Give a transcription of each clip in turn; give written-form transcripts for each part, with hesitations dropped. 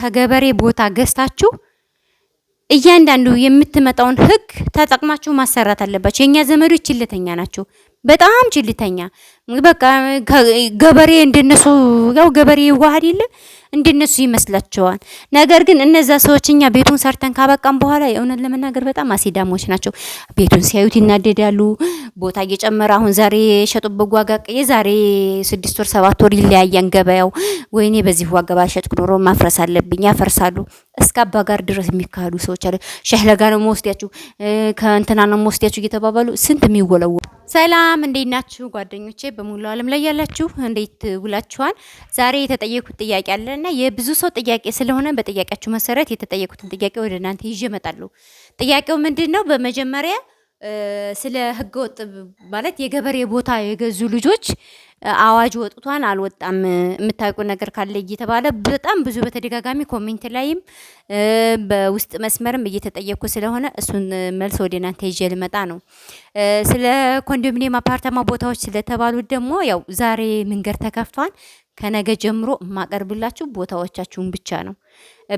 ከገበሬ ቦታ ገዝታችሁ እያንዳንዱ የምትመጣውን ህግ ተጠቅማችሁ ማሰራት አለባችሁ። የኛ ዘመዶች ችልተኛ ናቸው፣ በጣም ችልተኛ። በቃ ገበሬ እንደነሱ ያው ገበሬ ይዋሃድ የለ እንደነሱ ይመስላቸዋል። ነገር ግን እነዛ ሰዎች እኛ ቤቱን ሰርተን ካበቃን በኋላ የእውነት ለመናገር በጣም አሲዳሞች ናቸው። ቤቱን ሲያዩት ይናደዳሉ። ቦታ እየጨመረ አሁን ዛሬ የሸጡበት ዋጋ የዛሬ 6 ወር 7 ወር ይለያያን ገበያው። ወይኔ በዚህ ዋጋ ባልሸጥኩ ኖሮ ማፍረስ አለብኝ፣ ያፈርሳሉ። እስከ አባ ጋር ድረስ የሚካሄዱ ሰዎች አሉ። ሸህለጋ ነው መወስዳችሁ ከእንትና ነው መወስዳችሁ እየተባባሉ ስንት የሚወለው። ሰላም እንዴት ናችሁ ጓደኞቼ በሙሉ ዓለም ላይ ያላችሁ እንዴት ውላችኋል? ዛሬ የተጠየቁት ጥያቄ አለና የብዙ ሰው ጥያቄ ስለሆነ በጥያቄያችሁ መሰረት የተጠየቁትን ጥያቄ ወደ እናንተ ይዤ እመጣለሁ። ጥያቄው ምንድነው? በመጀመሪያ ስለ ህገወጥ ማለት የገበሬ ቦታ የገዙ ልጆች አዋጅ ወጥቷን አልወጣም የምታውቁ ነገር ካለ እየተባለ በጣም ብዙ በተደጋጋሚ ኮሜንት ላይም በውስጥ መስመርም እየተጠየቁ ስለሆነ እሱን መልስ ወደ እናንተ ይዤ ልመጣ ነው። ስለ ኮንዶሚኒየም አፓርታማ ቦታዎች ስለተባሉት ደግሞ ያው ዛሬ መንገድ ተከፍቷል። ከነገ ጀምሮ የማቀርብላችሁ ቦታዎቻችሁን ብቻ ነው።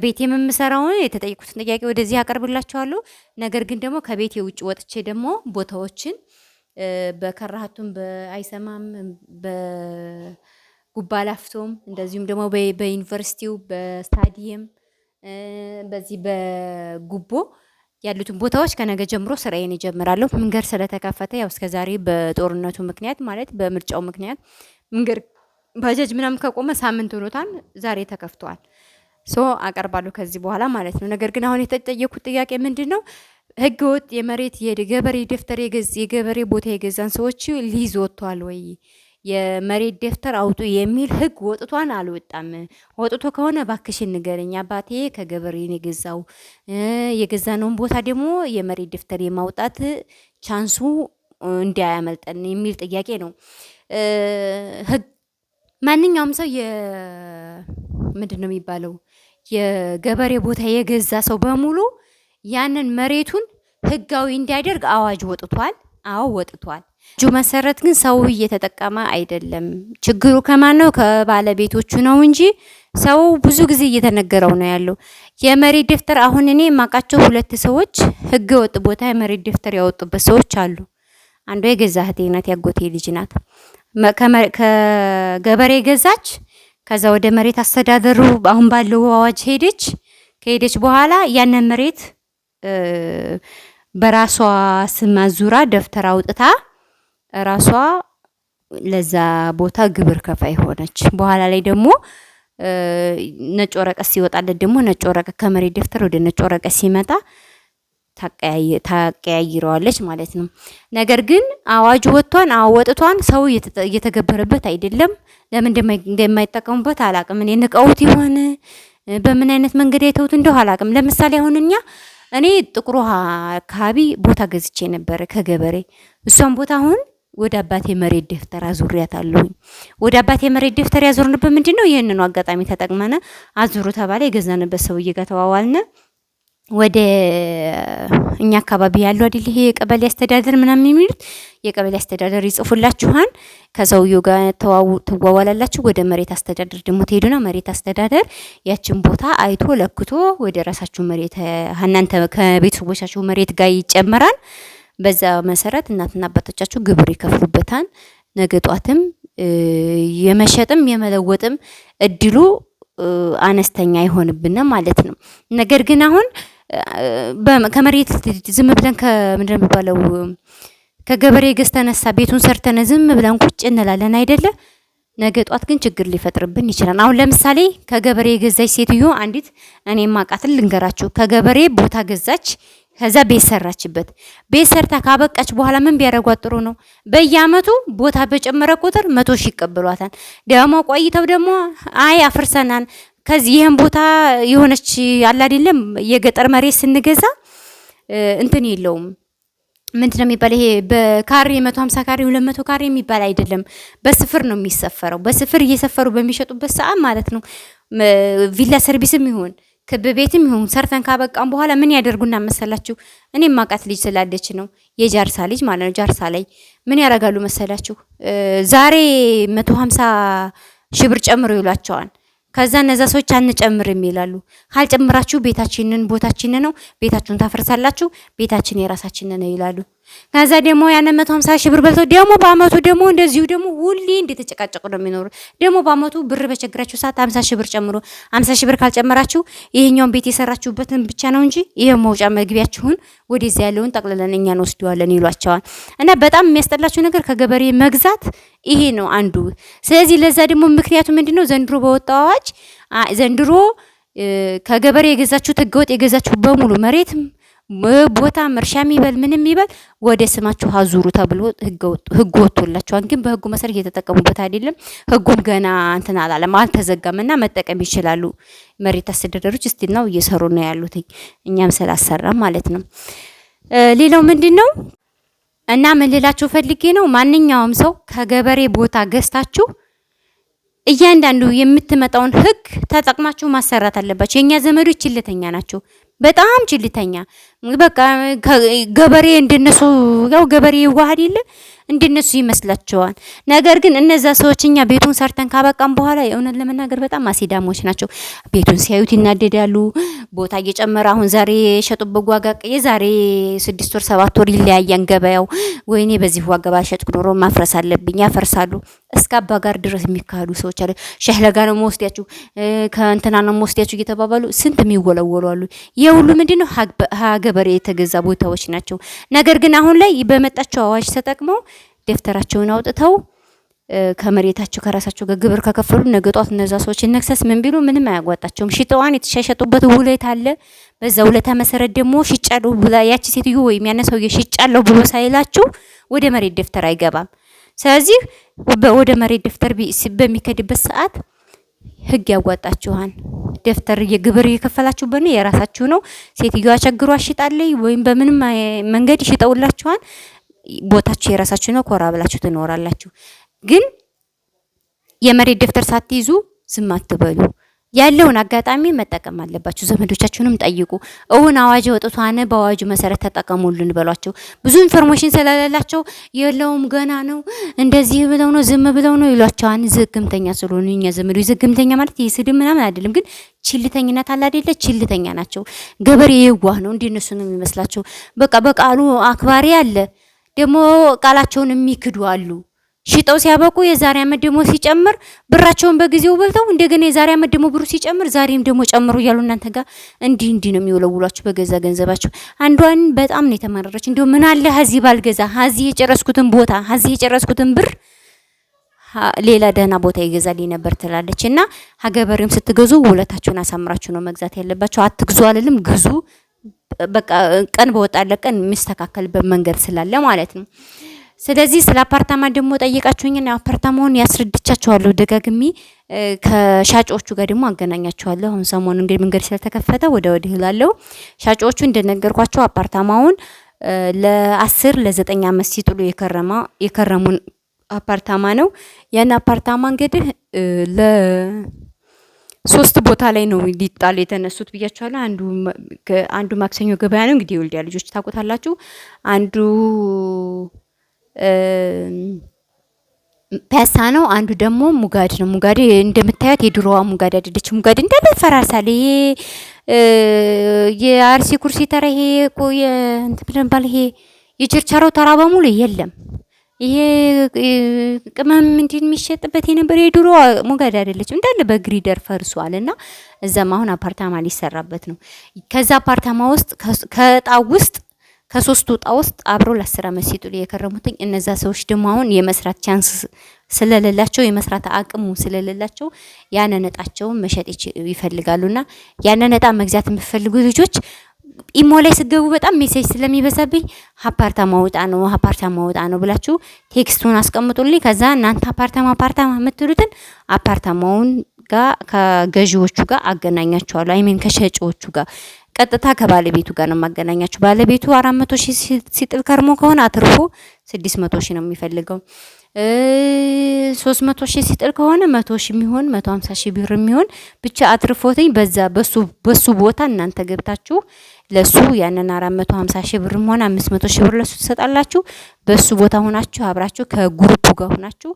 ቤት የምሰራውን የተጠየቁትን ጥያቄ ወደዚህ አቀርብላችኋለሁ። ነገር ግን ደግሞ ከቤት የውጭ ወጥቼ ደግሞ ቦታዎችን በከራሃቱም በአይሰማም በጉባላፍቶም እንደዚሁም ደግሞ በዩኒቨርሲቲው በስታዲየም በዚህ በጉቦ ያሉትን ቦታዎች ከነገ ጀምሮ ስራዬን እጀምራለሁ። መንገድ ስለተከፈተ ያው እስከዛሬ በጦርነቱ ምክንያት ማለት በምርጫው ምክንያት መንገድ ባጃጅ ምናምን ከቆመ ሳምንት ሆኖታል። ዛሬ ተከፍቷል። አቀርባለሁ ከዚህ በኋላ ማለት ነው። ነገር ግን አሁን የተጠየቁት ጥያቄ ምንድነው? ህገወጥ የመሬት የገበሬ ደፍተር የገበሬ ቦታ የገዛን ሰዎች ሊዝ ወጥቷል ወይ? የመሬት ደፍተር አውጡ የሚል ህግ ወጥቷን አልወጣም? ወጥቶ ከሆነ ባክሽን ንገረኝ። አባቴ ከገበሬ ነው የገዛው። የገዛነውን ቦታ ደግሞ የመሬት ደፍተር የማውጣት ቻንሱ እንዳያመልጠን የሚል ጥያቄ ነው። ማንኛውም ሰው ምንድነው የሚባለው የገበሬ ቦታ የገዛ ሰው በሙሉ ያንን መሬቱን ህጋዊ እንዲያደርግ አዋጅ ወጥቷል። አዎ ወጥቷል። እጁ መሰረት ግን ሰው እየተጠቀመ አይደለም። ችግሩ ከማን ነው? ከባለቤቶቹ ነው እንጂ ሰው ብዙ ጊዜ እየተነገረው ነው ያለው። የመሬት ደፍተር አሁን እኔ የማውቃቸው 2 ሰዎች ህገ ወጥ ቦታ የመሬት ደፍተር ያወጡበት ሰዎች አሉ። አንዷ የገዛ እህቴ ናት፣ ያጎቴ ልጅ ናት። ከገበሬ ገዛች። ከዛ ወደ መሬት አስተዳደሩ አሁን ባለው አዋጅ ሄደች። ከሄደች በኋላ ያንን መሬት በራሷ ስም አዙራ ደፍተር አውጥታ ራሷ ለዛ ቦታ ግብር ከፋይ ሆነች። በኋላ ላይ ደግሞ ነጭ ወረቀት ሲወጣለት ደግሞ ነጭ ወረቀት ከመሬት ደፍተር ወደ ነጭ ወረቀት ሲመጣ ታቀያይረዋለች ማለት ነው። ነገር ግን አዋጅ ወጥቷን አወጥቷን ሰው እየተገበረበት አይደለም። ለምን እንደማይጠቀሙበት አላቅም። እኔ ንቀውት ይሆን በምን አይነት መንገድ አይተውት እንደው አላቅም። ለምሳሌ አሁን እኔ ጥቁር ውሃ አካባቢ ቦታ ገዝቼ ነበር ከገበሬ። እሷን ቦታ አሁን ወደ አባቴ መሬት ደፍተር አዙሪያታለሁ። ወደ አባቴ መሬት ደፍተር ያዞርንበት ምንድነው? ይሄንን አጋጣሚ ተጠቅመነ አዙሩ ተባለ። የገዛንበት ሰውዬ ጋር ተዋዋልነ። ወደ እኛ አካባቢ ያለው አይደል ይሄ የቀበሌ አስተዳደር ምናምን የሚሉት የቀበሌ አስተዳደር ይጽፉላችኋል። ከሰውየው ጋር ትዋዋላላችሁ። ወደ መሬት አስተዳደር ደግሞ ትሄዱና መሬት አስተዳደር ያችን ቦታ አይቶ ለክቶ ወደ ራሳችሁ መሬት እናንተ ከቤተሰቦቻችሁ መሬት ጋር ይጨመራል። በዛ መሰረት እናትና አባቶቻችሁ ግብር ይከፍሉበታል። ነገ ጧትም የመሸጥም የመለወጥም እድሉ አነስተኛ አይሆንብን ማለት ነው። ነገር ግን አሁን ከመሬት ዝም ብለን ከምንድነው የሚባለው ከገበሬ ገዝተነሳ ቤቱን ሰርተን ዝም ብለን ቁጭ እንላለን አይደለ? ነገ ጧት ግን ችግር ሊፈጥርብን ይችላል። አሁን ለምሳሌ ከገበሬ የገዛች ሴትዮ አንዲት እኔ ማቃትን ልንገራችሁ። ከገበሬ ቦታ ገዛች። ከዛ ቤት ሰራችበት። ቤት ሰርታ ካበቃች በኋላ ምን ቢያደርጓት ጥሩ ነው? በየአመቱ ቦታ በጨመረ ቁጥር 100 ሺህ ይቀበሏታል። ደግሞ ቆይተው ደግሞ አይ አፍርሰናል ከዚህ ይሄን ቦታ የሆነች አለ አይደለም የገጠር መሬት ስንገዛ እንትን የለውም ምንድነው የሚባል ይሄ በካሬ 150 ካሬ 200 ካሬ የሚባል አይደለም። በስፍር ነው የሚሰፈረው። በስፍር እየሰፈሩ በሚሸጡበት ሰዓት ማለት ነው ቪላ ሰርቪስም ይሁን ክብ ቤትም ይሁን ሰርተን ካበቃን በኋላ ምን ያደርጉና መሰላችሁ? እኔ ማቃት ልጅ ስላለች ነው የጃርሳ ልጅ ማለት ነው። ጃርሳ ላይ ምን ያደርጋሉ መሰላችሁ? ዛሬ 150 ሺህ ብር ጨምሮ ይሏቸዋል። ከዛ እነዛ ሰዎች አንጨምርም ይላሉ። ካልጨምራችሁ ቦታችን ነው፣ ቤታችሁን ታፈርሳላችሁ፣ ቤታችን የራሳችን ነው ይላሉ። ከዛ ደግሞ ያን 150 ሺህ ብር በልተው ደግሞ በአመቱ ደግሞ እንደዚሁ ደግሞ ሁሌ እንደተጨቃጨቁ ነው የሚኖሩት። ደግሞ በአመቱ ብር በቸግራችሁ ሰዓት 50 ሺህ ብር ጨምሮ 50 ሺህ ብር ካልጨመራችሁ ይሄኛውን ቤት የሰራችሁበትን ብቻ ነው እንጂ ይሄ መውጫ መግቢያችሁን ወደዚያ ያለውን ጠቅልለን እኛ እንወስደዋለን ይሏቸዋል። እና በጣም የሚያስጠላችሁ ነገር ከገበሬ መግዛት ይሄ ነው አንዱ። ስለዚህ ለዛ ደግሞ ምክንያቱ ምንድነው? ዘንድሮ በወጣው አዋጅ ዘንድሮ ከገበሬ የገዛችሁት ህገወጥ የገዛችሁ በሙሉ መሬትም ቦታም እርሻም ይበል ምንም ይበል ወደ ስማችሁ አዙሩ ተብሎ ህግ ወጥቶላችኋል። ግን በህጉ መሰረት እየተጠቀሙበት አይደለም። ህጉም ገና እንትን አላለም አልተዘጋምና መጠቀም ይችላሉ። መሬት አስተዳደሮች እስቲ ነው እየሰሩ ነው ያሉት፣ እኛም ስላሰራ ማለት ነው። ሌላው ምንድነው እና ምን ልላችሁ ፈልጌ ነው፣ ማንኛውም ሰው ከገበሬ ቦታ ገዝታችሁ እያንዳንዱ የምትመጣውን ህግ ተጠቅማችሁ ማሰራት አለባችሁ። የኛ ዘመዶች ችልተኛ ናቸው፣ በጣም ችልተኛ። በቃ ገበሬ እንደነሱ ያው ገበሬ ይዋሃድ የለ እንደነሱ ይመስላቸዋል። ነገር ግን እነዛ ሰዎች እኛ ቤቱን ሰርተን ካበቃም በኋላ የእውነት ለመናገር በጣም አሲዳሞች ናቸው። ቤቱን ሲያዩት ይናደዳሉ። ቦታ እየጨመረ አሁን ዛሬ የሸጡበት ዋጋ የዛሬ 6 ወር 7 ወር ይለያያን ገበያው። ወይኔ በዚህ ዋጋ ባሸጥኩ ኖሮ ማፍረስ አለብኝ፣ ያፈርሳሉ። እስከ አባ ጋር ድረስ የሚካሄዱ ሰዎች አሉ። ሸህለጋ ነው መወስዳችሁ ከእንትና ነው መወስዳችሁ እየተባባሉ ስንት የሚወለወሉ አሉ። የሁሉ ምንድነው ገበሬ የተገዛ ቦታዎች ናቸው። ነገር ግን አሁን ላይ በመጣቸው አዋጅ ተጠቅመው ደፍተራቸውን አውጥተው ከመሬታቸው ከራሳቸው ጋር ግብር ከከፈሉ ነገ ጧት እነዛ ሰዎች ነክሰስ ምን ቢሉ ምንም አያጓጣቸውም። ሽጠዋን የተሻሸጡበት ውለታ አለ። በዛ ውለታ መሰረት ደግሞ ሽጫለሁ ብላ ያቺ ሴትዮ ወይም ያነ ሰውዬ ሽጫለሁ ብሎ ሳይላችሁ ወደ መሬት ደፍተር አይገባም። ስለዚህ ወደ መሬት ደፍተር በሚከድበት ሰዓት ህግ ያጓጣችኋል። ደፍተር የግብር የከፈላችሁበት ነው፣ የራሳችሁ ነው። ሴትዮዋ ቸግሯ ሽጣለኝ ወይም በምንም መንገድ ሽጠውላችኋል። ቦታችሁ የራሳችሁ ነው፣ ኮራ ብላችሁ ትኖራላችሁ። ግን የመሬት ደፍተር ሳትይዙ ዝም አትበሉ። ያለውን አጋጣሚ መጠቀም አለባችሁ። ዘመዶቻችሁንም ጠይቁ። እውን አዋጅ ወጥቷን በአዋጁ መሰረት ተጠቀሙልን በሏቸው። ብዙ ኢንፎርሜሽን ስለሌላቸው የለውም ገና ነው እንደዚህ ብለው ነው ዝም ብለው ነው ይሏቸዋል። ዝግምተኛ ስለሆኑ እኛ ዘመዶች ዝግምተኛ ማለት ይስድም ምናምን አይደለም፣ ግን ችልተኝነት አለ አይደለ? ችልተኛ ናቸው። ገበሬ የዋህ ነው፣ እንደነሱ ነው የሚመስላቸው። በቃ በቃሉ አክባሪ አለ፣ ደግሞ ቃላቸውን የሚክዱ አሉ። ሽጠው ሲያበቁ የዛሬ አመት ደግሞ ሲጨምር ብራቸውን በጊዜው በልተው እንደገና የዛሬ አመት ደግሞ ብሩ ሲጨምር ዛሬም ደግሞ ጨምሩ እያሉ እናንተ ጋር እንዲህ ነው የሚወለውሏችሁ በገዛ ገንዘባችሁ። አንዷን በጣም ነው የተማረረች። እንደው ምን አለ ሀዚ ባልገዛ ሀዚ የጨረስኩትን ቦታ ሀዚ የጨረስኩትን ብር ሌላ ደህና ቦታ ይገዛልኝ ነበር ትላለች። እና ሀገበሬም ስትገዙ ውለታችሁን አሳምራችሁ ነው መግዛት ያለባችሁ። አትግዙ አልልም፣ ግዙ። በቃ ቀን በወጣለ ቀን የሚስተካከልበት መንገድ ስላለ ማለት ነው። ስለዚህ ስለ አፓርታማ ደግሞ ጠይቃችሁኝና አፓርታማውን ያስረድቻችኋለሁ ደጋግሜ። ከሻጮቹ ጋር ደግሞ አገናኛችኋለሁ። አሁን ሰሞኑን እንግዲህ መንገድ ስለተከፈተ ወዲህ እላለሁ። ሻጮቹ እንደነገርኳቸው አፓርታማውን ለ10 ለ9 አመት ሲጥሉ የከረሙን አፓርታማ ነው። ያን አፓርታማ እንግዲህ ለ3 ቦታ ላይ ነው ሊጣሉ የተነሱት ብያችኋለሁ። አንዱ ማክሰኞ ገበያ ነው እንግዲህ ወልዲያ ልጆች ታውቁታላችሁ። አንዱ ፒያሳ ነው። አንዱ ደግሞ ሙጋድ ነው። ሙጋድ እንደምታዩት የድሮዋ ሙጋድ አይደለች። ሙጋድ እንዳለ ፈራርሳል። ይሄ የአርሲ ኩርሲ ተራ ይሄ እንትን ባል ይሄ የችርቻሮ ተራ በሙሉ የለም። ይሄ ቅመም እንትን የሚሸጥበት የነበር የድሮ ሙጋድ አይደለችም። እንዳለ በግሪደር ፈርሷልና እዛም አሁን አፓርታማ ሊሰራበት ነው። ከዛ አፓርታማ ውስጥ ከጣው ውስጥ ከ3 ዕጣ ውስጥ አብረው ለ10 አመት ሲጥሉ የከረሙትኝ እነዛ ሰዎች ደግሞ አሁን የመስራት ቻንስ ስለሌላቸው የመስራት አቅሙ ስለሌላቸው ያንን ዕጣቸውን መሸጥ ይፈልጋሉና ያንን ዕጣ መግዛት የምትፈልጉ ልጆች ኢሞ ላይ ስገቡ በጣም ሜሴጅ ስለሚበዛብኝ አፓርታማ ወጣ ነው ብላችሁ ቴክስቱን አስቀምጡልኝ። ከዛ እናንተ አፓርታማ የምትሉትን አፓርታማውን ጋር ከገዢዎቹ ጋር አገናኛቸዋለሁ። አይሜን ከሸጪዎቹ ጋር ቀጥታ ከባለቤቱ ጋር ነው ማገናኛችሁ። ባለቤቱ 400 ሺህ ሲጥል ከርሞ ከሆነ አትርፎ 600 ሺህ ነው የሚፈልገው። 300 ሺህ ሲጥል ከሆነ 100 ሺህ የሚሆን 150 ሺህ ብር የሚሆን ብቻ አትርፎትኝ በሱ ቦታ እናንተ ገብታችሁ ለሱ ያንን 450 ሺህ ብርም ሆነ 500 ሺህ ብር ለሱ ትሰጣላችሁ። በሱ ቦታ ሆናችሁ አብራችሁ ከግሩፑ ጋር ሆናችሁ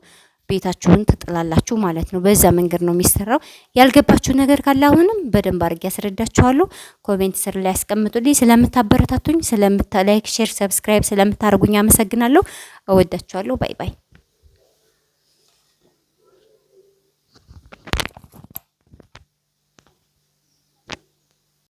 ቤታችሁን ትጥላላችሁ ማለት ነው። በዛ መንገድ ነው የሚሰራው። ያልገባችሁ ነገር ካለ አሁንም በደንብ አድርጌ ያስረዳችኋለሁ። ኮሜንት ስር ላይ ያስቀምጡልኝ። ስለምታበረታቱኝ፣ ላይክ፣ ሼር፣ ሰብስክራይብ ስለምታደርጉኝ አመሰግናለሁ። እወዳችኋለሁ። ባይ ባይ።